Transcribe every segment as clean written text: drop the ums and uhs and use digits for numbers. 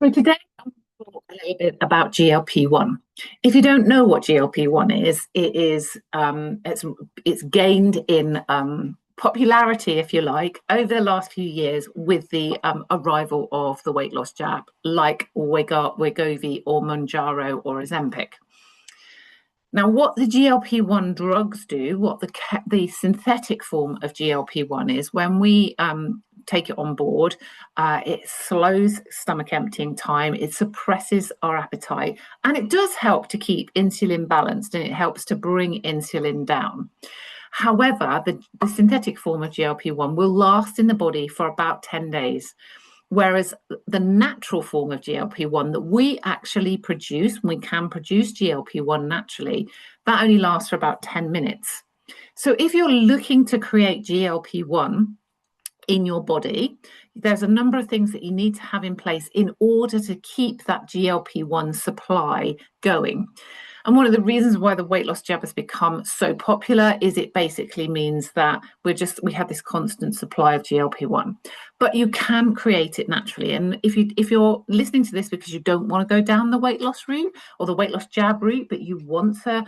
So today I'm going to talk a little bit about GLP-1. If you don't know what GLP-1 is, it's gained in popularity, if you like, over the last few years with the arrival of the weight loss jab, like Wegovy or Mounjaro or Ozempic. Now, what the GLP-1 drugs do, what the synthetic form of GLP-1 is, when we take it on board, it slows stomach emptying time, it suppresses our appetite, and it does help to keep insulin balanced, and it helps to bring insulin down. However, the synthetic form of GLP-1 will last in the body for about 10 days. Whereas the natural form of GLP-1 that we actually produce, we can produce GLP-1 naturally, that only lasts for about 10 minutes. So if you're looking to create GLP-1 in your body, there's a number of things that you need to have in place in order to keep that GLP-1 supply going. And one of the reasons why the weight loss jab has become so popular is it basically means that we have this constant supply of GLP-1. But you can create it naturally. And if you're listening to this because you don't want to go down the weight loss route or the weight loss jab route, but you want to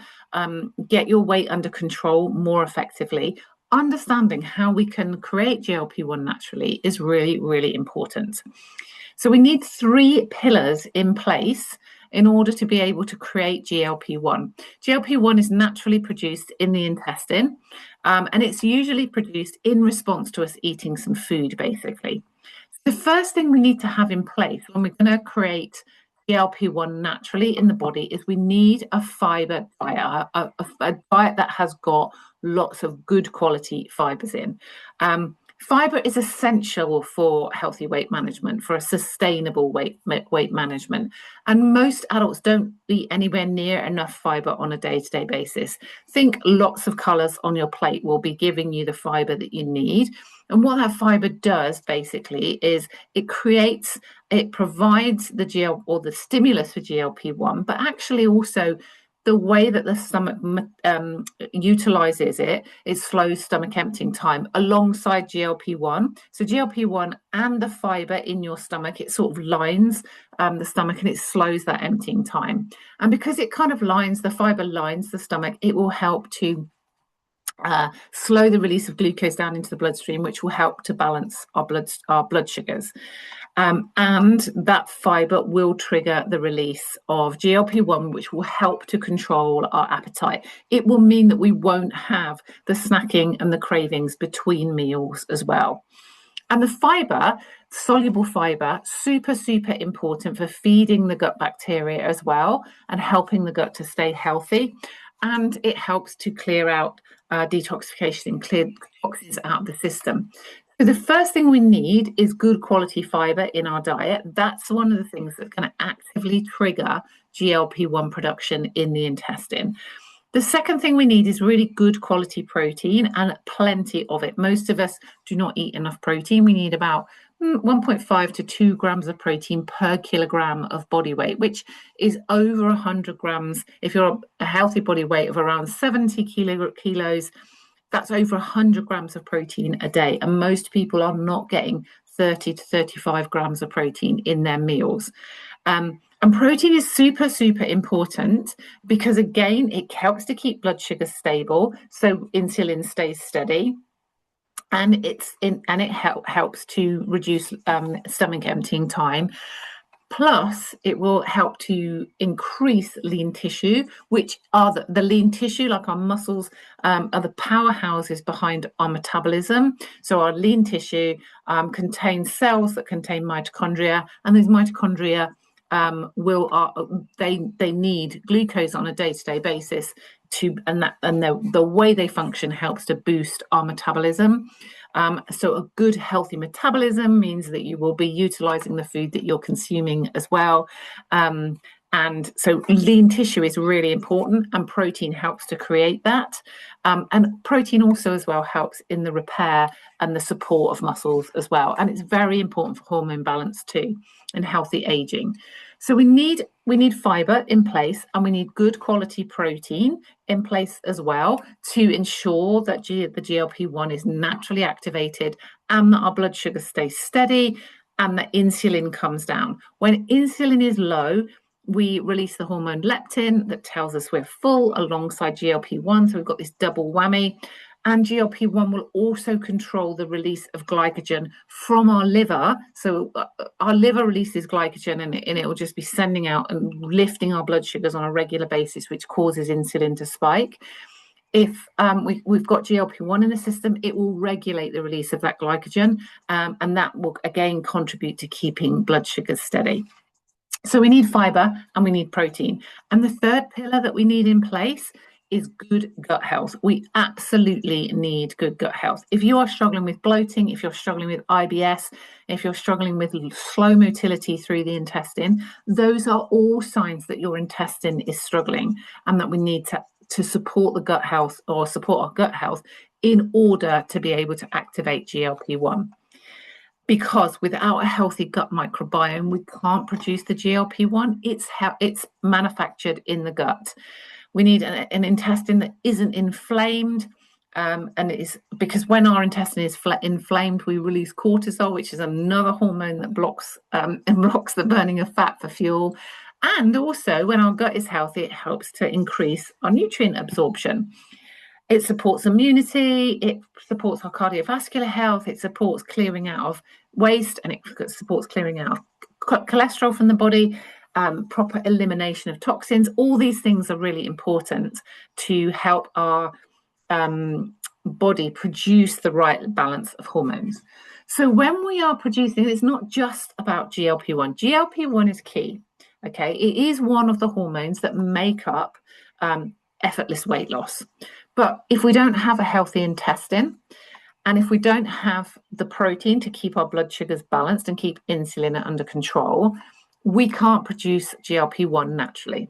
get your weight under control more effectively, understanding how we can create GLP-1 naturally is really, really important. So we need 3 pillars in place in order to be able to create GLP-1. GLP-1 is naturally produced in the intestine, and it's usually produced in response to us eating some food, basically. The first thing we need to have in place when we're going to create GLP-1 naturally in the body is we need a fiber diet, a diet that has got lots of good quality fibers in. Fiber is essential for healthy weight management, for a sustainable weight management. And most adults don't eat anywhere near enough fiber on a day-to-day basis. Think lots of colors on your plate will be giving you the fiber that you need. And what that fiber does basically is it provides the stimulus for GLP-1, but actually also the way that the stomach utilizes it slows stomach emptying time alongside GLP-1. So GLP-1 and the fiber in your stomach, it sort of lines the stomach and it slows that emptying time. And because it kind of the fiber lines the stomach, it will help to slow the release of glucose down into the bloodstream, which will help to balance our blood sugars. And that fiber will trigger the release of GLP-1, which will help to control our appetite. It will mean that we won't have the snacking and the cravings between meals as well. And the fiber, soluble fiber, super, super important for feeding the gut bacteria as well and helping the gut to stay healthy. And it helps to clear out detoxification and clear toxins out of the system. So the first thing we need is good quality fiber in our diet. That's one of the things that's going to actively trigger GLP-1 production in the intestine. The second thing we need is really good quality protein and plenty of it. Most of us do not eat enough protein. We need about 1.5 to 2 grams of protein per kilogram of body weight, which is over 100 grams. If you're a healthy body weight of around 70 kilos, that's over 100 grams of protein a day. And most people are not getting 30 to 35 grams of protein in their meals. And protein is super, super important because, again, it helps to keep blood sugar stable, so insulin stays steady. And it helps to reduce stomach emptying time. Plus, it will help to increase lean tissue, which are the lean tissue, like our muscles, are the powerhouses behind our metabolism. So our lean tissue contains cells that contain mitochondria, and these mitochondria they need glucose on a day-to-day basis the way they function helps to boost our metabolism. So a good healthy metabolism means that you will be utilizing the food that you're consuming as well. And so lean tissue is really important, and protein helps to create that. And protein also as well helps in the repair and the support of muscles as well. And it's very important for hormone balance too and healthy aging. So we need fiber in place, and we need good quality protein in place as well to ensure that the GLP-1 is naturally activated and that our blood sugar stays steady and the insulin comes down. When insulin is low, we release the hormone leptin that tells us we're full alongside GLP-1. So we've got this double whammy. And GLP-1 will also control the release of glycogen from our liver. So our liver releases glycogen, and it will just be sending out and lifting our blood sugars on a regular basis, which causes insulin to spike. If we've got GLP-1 in the system, it will regulate the release of that glycogen, and that will again contribute to keeping blood sugars steady. So we need fiber and we need protein. And the third pillar that we need in place is good gut health. We absolutely need good gut health. If you are struggling with bloating, if you're struggling with IBS, if you're struggling with slow motility through the intestine, those are all signs that your intestine is struggling and that we need to support the gut health, or support our gut health, in order to be able to activate GLP-1. Because without a healthy gut microbiome, we can't produce the GLP-1. It's manufactured in the gut. We need an intestine that isn't inflamed, and it is because when our intestine is inflamed, we release cortisol, which is another hormone that blocks the burning of fat for fuel. And also, when our gut is healthy, it helps to increase our nutrient absorption. It supports immunity, it supports our cardiovascular health, it supports clearing out of waste, and it supports clearing out of cholesterol from the body, proper elimination of toxins. All these things are really important to help our body produce the right balance of hormones. So when we are producing, it's not just about GLP-1. GLP-1 is key, okay? It is one of the hormones that make up effortless weight loss. But if we don't have a healthy intestine, and if we don't have the protein to keep our blood sugars balanced and keep insulin under control, we can't produce GLP-1 naturally.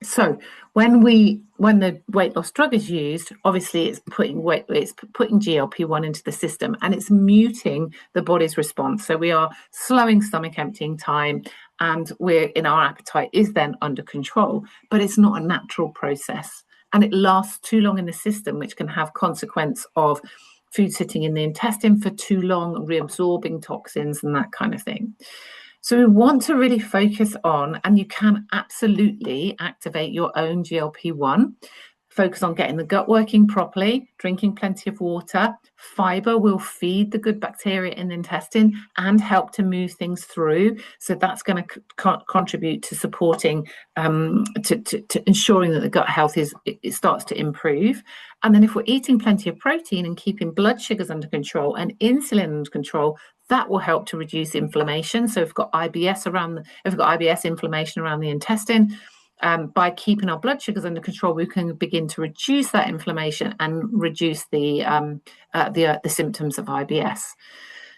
So when the weight loss drug is used, obviously it's putting GLP-1 into the system, and it's muting the body's response. So we are slowing stomach emptying time, and our appetite is then under control, but it's not a natural process. And it lasts too long in the system, which can have consequence of food sitting in the intestine for too long, reabsorbing toxins and that kind of thing. So we want to really focus on, and you can absolutely activate your own GLP-1. Focus on getting the gut working properly, drinking plenty of water. Fiber will feed the good bacteria in the intestine and help to move things through. So that's going to contribute to supporting, to ensuring that the gut health it starts to improve. And then if we're eating plenty of protein and keeping blood sugars under control and insulin under control, that will help to reduce inflammation. So if we've got IBS inflammation around the intestine, by keeping our blood sugars under control, we can begin to reduce that inflammation and reduce the symptoms of IBS.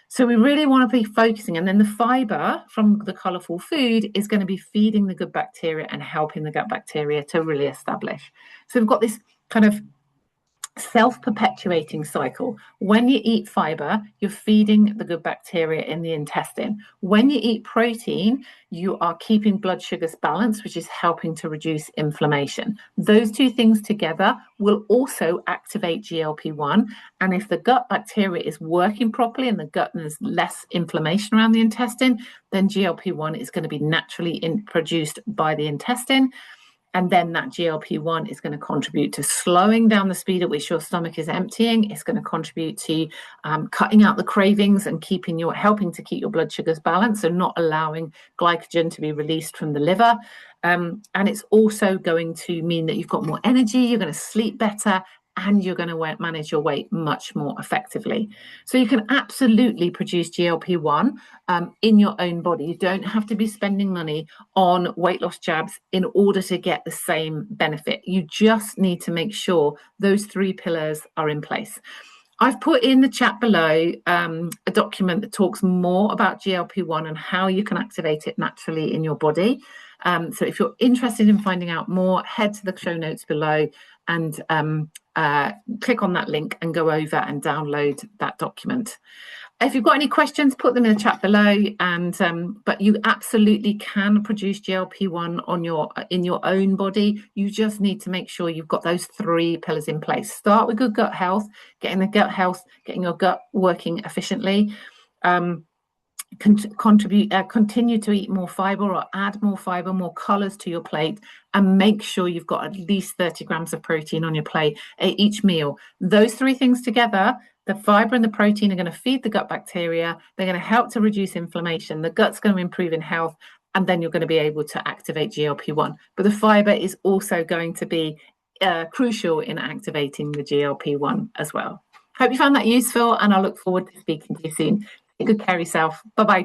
So we really want to be focusing, and then the fiber from the colourful food is going to be feeding the good bacteria and helping the gut bacteria to really establish. So we've got this kind of self-perpetuating cycle. When you eat fiber, you're feeding the good bacteria in the intestine. When you eat protein, you are keeping blood sugars balanced, which is helping to reduce inflammation. Those two things together will also activate GLP-1. And if the gut bacteria is working properly and the gut and there's less inflammation around the intestine, then GLP-1 is going to be naturally produced by the intestine. And then that GLP-1 is going to contribute to slowing down the speed at which your stomach is emptying. It's going to contribute to cutting out the cravings and helping to keep your blood sugars balanced, so not allowing glycogen to be released from the liver. And it's also going to mean that you've got more energy, you're going to sleep better, and you're going to manage your weight much more effectively. So you can absolutely produce GLP-1 in your own body. You don't have to be spending money on weight loss jabs in order to get the same benefit. You just need to make sure those three pillars are in place. I've put in the chat below a document that talks more about GLP-1 and how you can activate it naturally in your body. So if you're interested in finding out more, head to the show notes below and click on that link and go over and download that document. If you've got any questions, put them in the chat below. But you absolutely can produce GLP-1 in your own body. You just need to make sure you've got those three pillars in place. Start with good gut health, getting your gut working efficiently. continue to eat more fiber or add more fiber, more colors to your plate, and make sure you've got at least 30 grams of protein on your plate at each meal. Those three things together, the fiber and the protein, are going to feed the gut bacteria. They're going to help to reduce inflammation. The gut's going to improve in health, and then you're going to be able to activate GLP-1. But the fiber is also going to be crucial in activating the GLP-1 as well. Hope you found that useful, and I look forward to speaking to you soon. Take good care of yourself. Bye-bye.